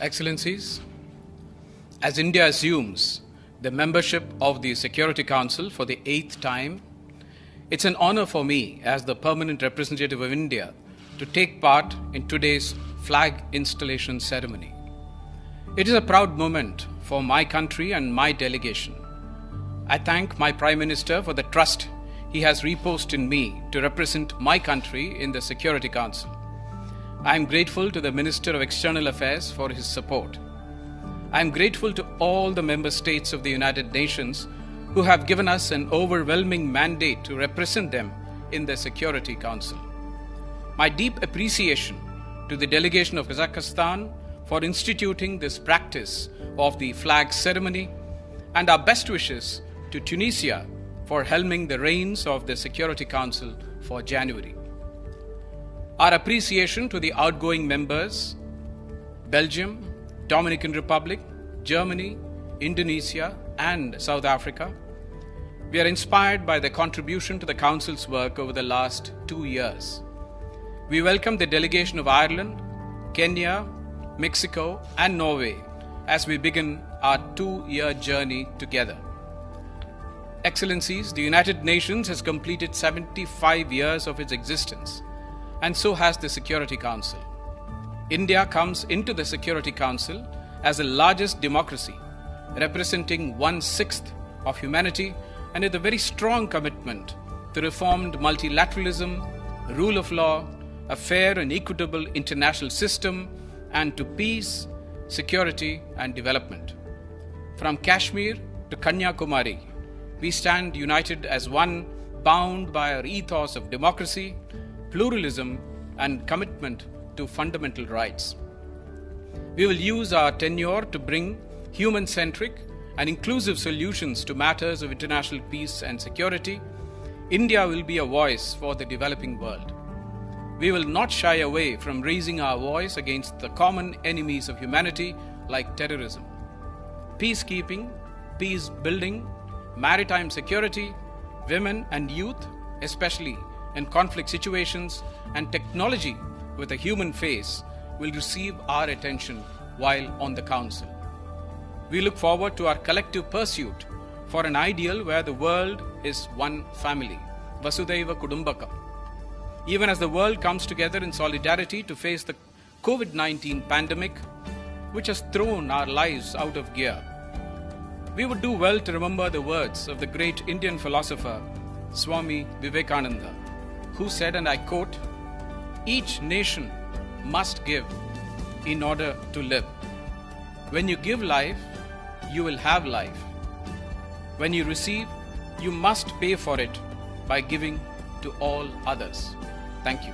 Excellencies, as India assumes the membership of the Security Council for the 8th time, it's an honor for me as the permanent representative of India to take part in today's flag installation ceremony. It is a proud moment for my country and my delegation. I thank my Prime Minister for the trust he has reposed in me to represent my country in the Security Council. I am grateful to the Minister of External Affairs for his support. I am grateful to all the member states of the United Nations who have given us an overwhelming mandate to represent them in the Security Council. My deep appreciation to the delegation of Kazakhstan for instituting this practice of the flag ceremony, and our best wishes to Tunisia for helming the reins of the Security Council for January. Our appreciation to the outgoing members, Belgium, Dominican Republic, Germany, Indonesia, and South Africa. We are inspired by their contribution to the Council's work over the last 2 years. We welcome the delegation of Ireland, Kenya, Mexico, and Norway as we begin our 2-year journey together. Excellencies, the United Nations has completed 75 years of its existence, and so has the Security Council. India comes into the Security Council as the largest democracy, representing 1/6 of humanity, and with a very strong commitment to reformed multilateralism, rule of law, a fair and equitable international system, and to peace, security, and development. From Kashmir to Kanyakumari, we stand united as one, bound by our ethos of democracy, pluralism, and commitment to fundamental rights. We will use our tenure to bring human-centric and inclusive solutions to matters of international peace and security. India will be a voice for the developing world. We will not shy away from raising our voice against the common enemies of humanity like terrorism. Peacekeeping, peace building, maritime security, women and youth, especially in conflict situations, and technology with a human face will receive our attention while on the Council. We look forward to our collective pursuit for an ideal where the world is one family, Vasudhaiva Kudumbakam. Even as the world comes together in solidarity to face the COVID-19 pandemic, which has thrown our lives out of gear, we would do well to remember the words of the great Indian philosopher Swami Vivekananda, who said, and I quote, "Each nation must give in order to live. When you give life, you will have life. When you receive, you must pay for it by giving to all others." Thank you.